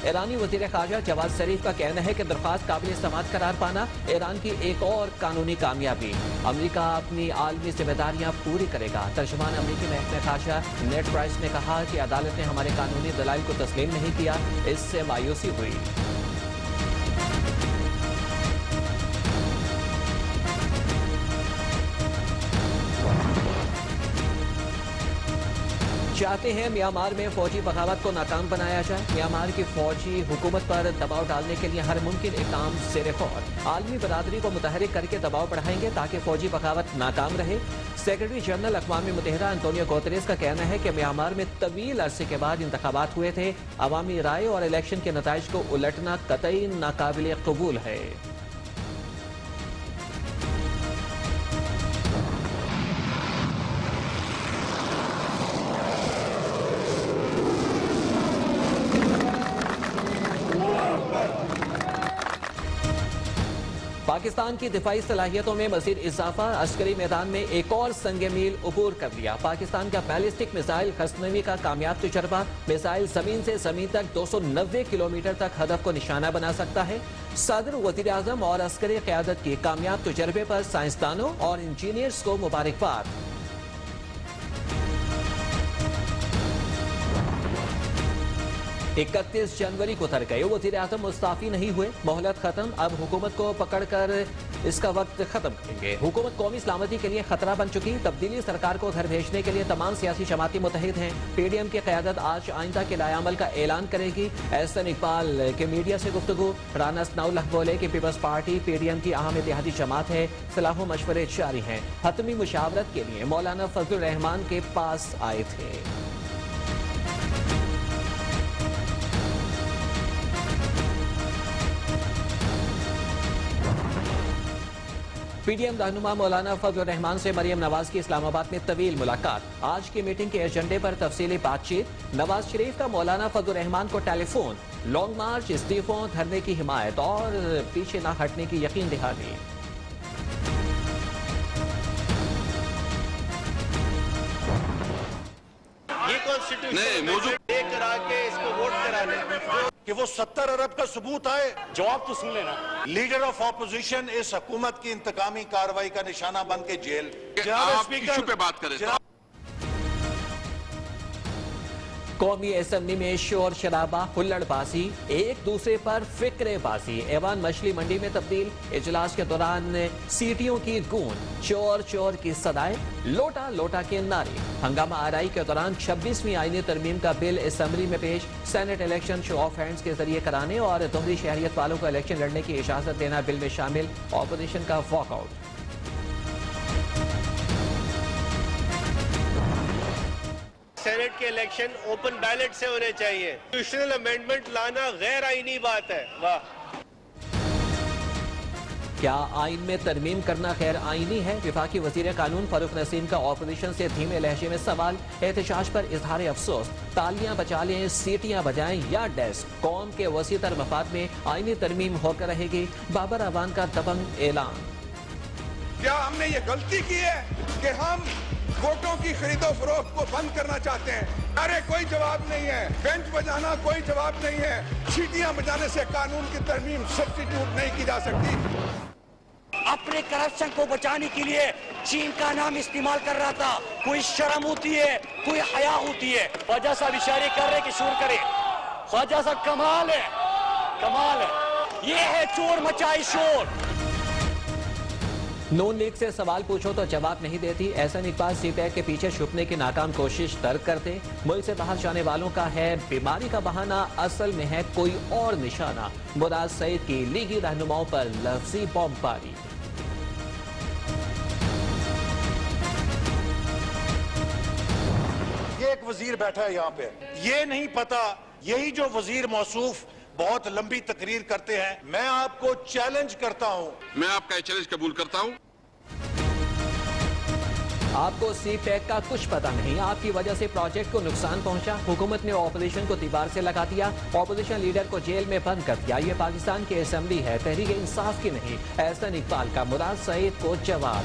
ईरानी वज़ीर ख़ारजा जवाद ज़रीफ का कहना है कि दरख्वास्त काबिल समाअत करार पाना ईरान की एक और कानूनी कामयाबी। अमरीका अपनी आलमी जिम्मेदारियां पूरी करेगा। तर्जुमान अमरीकी महकमा ख़ारजा नेड प्राइस ने कहा कि अदालत ने हमारे कानूनी दलाइल को तस्लीम नहीं किया, इससे मायूसी हुई। चाहते हैं म्यांमार में फौजी बगावत को नाकाम बनाया जाए। म्यांमार की फौजी हुकूमत पर दबाव डालने के लिए हर मुमकिन इक़दाम ज़ेर गौर। आलमी बरादरी को मुतहरिक करके दबाव बढ़ाएंगे ताकि फौजी बगावत नाकाम रहे। सेक्रेटरी जनरल अक़वाम मुत्तहिदा अंतोनियो गुतेरेस का कहना है कि म्यांमार में तवील अरसे के बाद इंतखाबात हुए थे। अवामी राय और इलेक्शन के नताइज को उलटना कतई नाकाबिल कबूल है। पाकिस्तान की दिफाई सलाहियतों में मजीद इजाफा। अस्करी मैदान में एक और संगे मील उबूर कर लिया। पाकिस्तान का बैलिस्टिक मिसाइल गज़नवी का कामयाब तजर्बा। मिसाइल जमीन से जमीन तक 290 किलोमीटर तक हदफ को निशाना बना सकता है। सदर, वज़ीर आज़म और अस्करी क़यादत के कामयाब तजर्बे पर साइंसदानों और इंजीनियर्स को मुबारकबाद। 31 जनवरी को उतर गए। वज़ीर आज़म मुस्ताफ़ी नहीं हुए। मोहलत खत्म। अब हुकूमत को पकड़कर इसका वक्त खत्म करेंगे। हुकूमत कौमी सलामती के लिए खतरा बन चुकी। तब्दीली सरकार को घर भेजने के लिए तमाम सियासी जमातें मुतहिद हैं। PDM की क़यादत आज आइंदा के लायामल का ऐलान करेगी। एहसन इकबाल के मीडिया से गुफ्तगू। राना सनाउल्लाह बोले कि पीपल्स पार्टी PDM की अहम इत्तेहादी जमात है। सलाह व मशवरे जारी हैं। हतमी मुशावरत के लिए मौलाना फजलुर रहमान के पास आए थे। PDM रहनुमा मौलाना फजलुर रहमान से मरियम नवाज की इस्लामाबाद में तवील मुलाकात। आज की मीटिंग के एजेंडे पर तफसीली बातचीत। नवाज शरीफ का मौलाना फजलुर रहमान को टेलीफोन। लॉन्ग मार्च, इस्तीफों, धरने की हिमायत और पीछे न हटने की यकीन दहानी। ये मौजूद लेकर आके इसको वोट कराने कि वो 70 अरब का सबूत आए। जवाब तो सुन लेना। लीडर ऑफ ऑपोजिशन इस हुकूमत की इंतकामी कार्रवाई का निशाना बन के जेल। आप इशू पे बात करें। कौमी असम्बली में शोर शराबा, हुल्लड़बाजी, एक दूसरे पर फिक्रेबाजी। ऐवान मछली मंडी में तब्दील। इजलास के दौरान सीटियों की गूंज, चोर चोर की सदाएं, लोटा लोटा के नारे। हंगामा आराई के दौरान 26वीं आईनी तरमीम का बिल असम्बली में पेश। Senate election show off hands के जरिए कराने और दोहरी शहरियत वालों को इलेक्शन लड़ने की इजाजत देना बिल में शामिल। ऑपोजिशन का वॉकआउट। सेनेट के इलेक्शन ओपन बैलेट से होने चाहिए। कॉन्स्टिट्यूशनल अमेंडमेंट लाना गैर आईनी बात है। वाह। क्या आइन में तरमीम करना गैर आईनी है? वफाकी वजीर कानून फारूक नसीम का ऑपोजिशन से धीमे लहजे में सवाल। एहतजाज पर इजहार अफसोस। तालियां बजा लें, सीटियां बजाएं या डेस्क। कौम के वसीतर मफाद में आईनी तरमीम होकर रहेगी। बाबर अवान का दबंग ऐलान। क्या हमने ये गलती की है कि हम वोटों की खरीदो फरोख्त को बंद करना चाहते हैं? अरे कोई जवाब नहीं है। बेंच बजाना कोई जवाब नहीं है। सीटियां बजाने से कानून की तरमीम सब्स्टिट्यूट नहीं की जा सकती। अपने करप्शन को बचाने के लिए चीन का नाम इस्तेमाल कर रहा था। कोई शर्म होती है, कोई हया होती है। ख्वाजा साहब इशारे कर रहे कि शोर करे। ख्वाजा साहब कमाल है, कमाल है। ये है चोर मचाई शोर। नून लीग से सवाल पूछो तो जवाब नहीं देती। एहसन इकबाल CPAC के पीछे छुपने की नाकाम कोशिश तर्क करते। मुल्क से बाहर जाने वालों का है बीमारी का बहाना, असल में है कोई और निशाना। मुराद सईद की लीगी रहनुमाओं पर लफ्जी बमबारी। ये एक वजीर बैठा है यहाँ पे, ये नहीं पता यही जो वजीर मौसूफ बहुत लंबी तकरीर करते हैं। मैं आपको चैलेंज करता हूं। मैं आपका चैलेंज कबूल करता हूं। आपको CPAC का कुछ पता नहीं। आपकी वजह से प्रोजेक्ट को नुकसान पहुंचा। हुकूमत ने ऑपोजिशन को दीवार से लगा दिया। ऑपोजिशन लीडर को जेल में बंद कर दिया। ये पाकिस्तान की असेंबली है, तहरीक इंसाफ की नहीं। एहसन इकबाल का मुराद सईद को जवाब।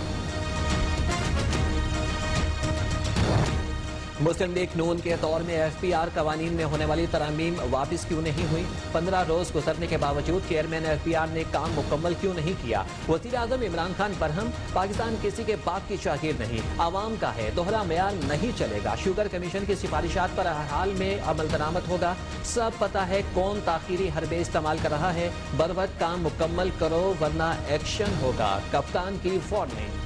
मुस्लिम लीग नून के दौर में एफपीआर कवानीन में होने वाली तरमीम वापस क्यों नहीं हुई? 15 रोज गुजरने के बावजूद चेयरमैन एफपीआर ने काम मुकम्मल क्यों नहीं किया? वज़ीर आज़म इमरान खान बरहम, पाकिस्तान किसी के बाप की जागीर नहीं, आवाम का है, दोहरा मेयार नहीं चलेगा। शुगर कमीशन की सिफारिशात पर हर हाल में अमल दरामद होगा। सब पता है कौन ताखीरी हरबे इस्तेमाल कर रहा है। बर वक्त काम मुकम्मल करो वरना एक्शन होगा। कप्तान की वार्निंग।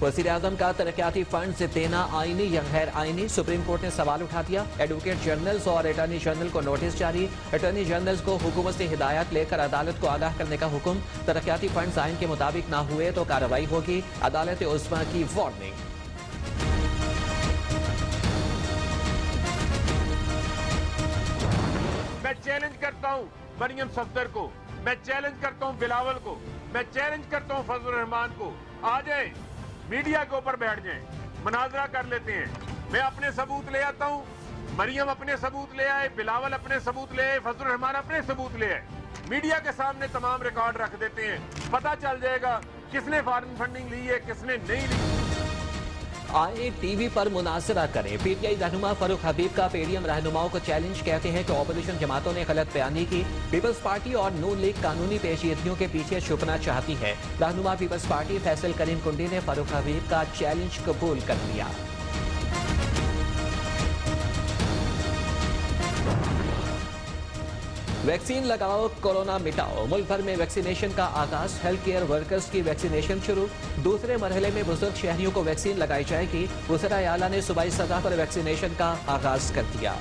वज़ीर आज़म का तरक्याती फंड से देना आईनी या गैर आईनी? सुप्रीम कोर्ट ने सवाल उठा दिया। एडवोकेट जनरल्स और अटॉर्नी जनरल को नोटिस जारी। अटॉर्नी जनरल्स को हुकूमत से हिदायत लेकर अदालत को आगाह करने का हुक्म। तरक्याती फंड आइन के मुताबिक ना हुए तो कार्रवाई होगी। अदालत उस्मा की वार्निंग। मैं चैलेंज करता हूं मरियम सफदर को, मैं चैलेंज करता हूं बिलावल को, मैं चैलेंज करता हूं फजलुर रहमान को। आ जाए, मीडिया के ऊपर बैठ जाएं, मुनाजरा कर लेते हैं। मैं अपने सबूत ले आता हूं, मरियम अपने सबूत ले आए, बिलावल अपने सबूत ले आए, फजलुर रहमान अपने सबूत ले आए। मीडिया के सामने तमाम रिकॉर्ड रख देते हैं, पता चल जाएगा किसने फॉरेन फंडिंग ली है, किसने नहीं ली। आए टीवी पर मुनाजरा करें। पीटीआई रहनुमा फारूक हबीब का पीडीएम रहनुमाओं को चैलेंज, कहते हैं कि ऑपोजिशन जमातों ने गलत बयानी की। पीपल्स पार्टी और नून लीग कानूनी पेचीदगियों के पीछे छुपना चाहती है। रहनुमा पीपल्स पार्टी फैसल करीम कुंडी ने फारूक हबीब का चैलेंज कबूल कर लिया। वैक्सीन लगाओ, कोरोना मिटाओ। मुल्क भर में वैक्सीनेशन का आगाज। हेल्थ केयर वर्कर्स की वैक्सीनेशन शुरू। दूसरे मरहले में बुजुर्ग शहरियों को वैक्सीन लगाई जाएगी। वज़ीर आला ने सूबाई सतह पर वैक्सीनेशन का आगाज कर दिया।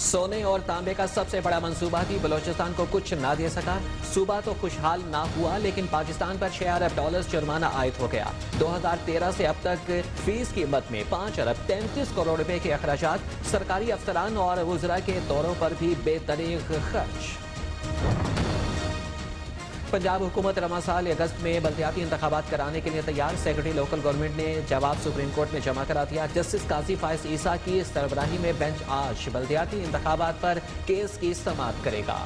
सोने और तांबे का सबसे बड़ा मंसूबा भी बलोचिस्तान को कुछ ना दे सका। सूबा तो खुशहाल ना हुआ, लेकिन पाकिस्तान पर $6 अरब जुर्माना आयद हो गया। 2013 से अब तक फीस कीमत में 5 अरब 33 करोड़ रुपए के अखराजात। सरकारी अफसरान और वज़रा के दौरों पर भी बेतरीक खर्च। पंजाब हुकूमत रवा साल अगस्त में बल्दियाती इंतखाबात कराने के लिए तैयार। सेक्रेटरी लोकल गवर्नमेंट ने जवाब सुप्रीम कोर्ट में जमा करा दिया। जस्टिस काजी फायज ईसा की सरबराही में बेंच आज बल्दियाती इंतखाबात पर केस की समाअत करेगा।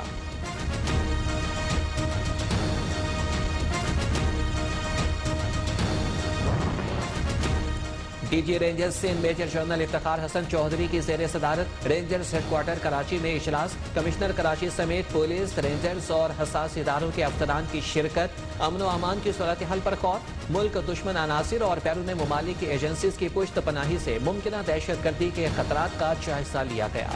DG rangers Sindh major general Iftikhar Hassan Chaudhry की ज़ेर सदारत रेंजर्स हेडक्वार्टर कराची में इजलास। कमिश्नर कराची समेत पुलिस, रेंजर्स और हसास इदारों के अफसरान की शिरकत। अमन व अमान की सूरत हाल पर गौर। मुल्क दुश्मन अनासिर और बैरून मुमालिक की एजेंसीज की पुश्त पनाही से मुमकिन दहशतगर्दी के खतरात का जायजा लिया गया।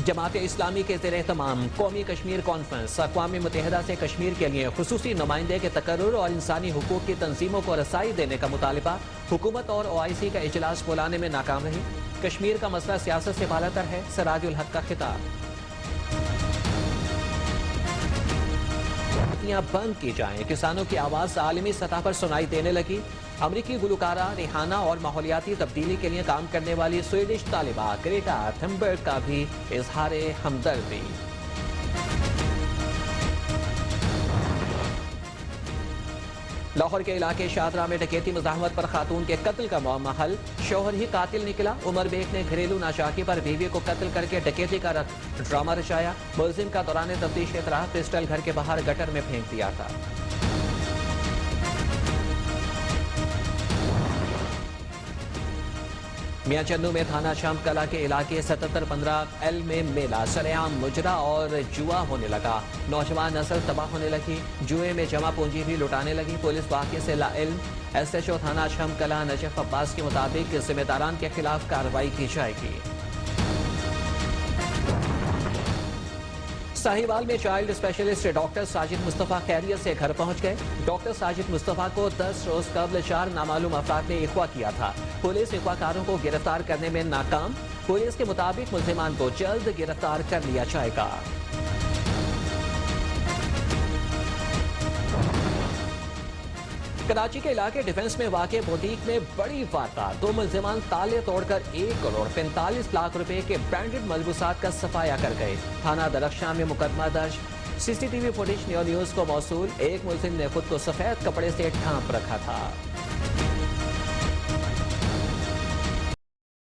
जमात इस्लामी के ज़ेर एहतमाम कौमी कश्मीर कॉन्फ्रेंस। अक़वाम मुत्तहिदा से कश्मीर के लिए खुसूसी नुमाइंदे के तकर्रुर और इंसानी हुकूक की तंजीमों को रसाई देने का मुतालिबा। हुकूमत और OIC का इजलास बुलाने में नाकाम रही। कश्मीर का मसला सियासत से बालातर है, सिराजुल हक का खिताब। बंद की जाएं, किसानों की आवाज आलमी सतह पर सुनाई देने लगी। अमरीकी गुलकारा रिहाना और माहौलियाती तब्दीली के लिए काम करने वाली स्वीडिश तालिबा ग्रेटा थुनबर्ग का भी इजहार हमदर्दी। लाहौर के इलाके शादरा में डकैती मुजाहमत पर खातून के कत्ल का मामला हल। शौहर ही कातिल निकला। उमर बेग ने घरेलू नाशाकी पर बीवी को कत्ल करके डकैती का ड्रामा रचाया। मुलजिम का दौरान तफ्तीश इतराह पिस्टल घर के बाहर गटर में फेंक दिया था। मियां चन्नू में थाना शाम कला के इलाके 7715L में मेला सरेआम मुजरा और जुआ होने लगा। नौजवान नस्ल तबाह होने लगी। जुए में जमा पूंजी भी लुटाने लगी। पुलिस वाक़े से लाइल्म। SHO थाना शाम कला नजफ अब्बास के मुताबिक जिम्मेदारान के खिलाफ कार्रवाई की जाएगी। साहिवाल में child specialist doctor Sajid Mustafa खैरियत से घर पहुंच गए। डॉक्टर साजिद मुस्तफा को 10 रोज कबल 4 नामालूम अफराद ने अगवा किया था। पुलिस अगवाकारों को गिरफ्तार करने में नाकाम। पुलिस के मुताबिक मुल्जिमान को जल्द गिरफ्तार कर लिया जाएगा। कराची के इलाके डिफेंस में वाक़े बुटीक में बड़ी वारदात। 2 मुल्जिमान ताले तोड़कर 1 करोड़ 45 लाख रुपए के ब्रांडेड मलबूसात का सफाया कर गए। थाना दरख्शां में मुकदमा दर्ज। सीसीटीवी फुटेज न्यूज को मौसूल एक मुलजिम ने खुद को सफेद कपड़े से ढांप रखा था।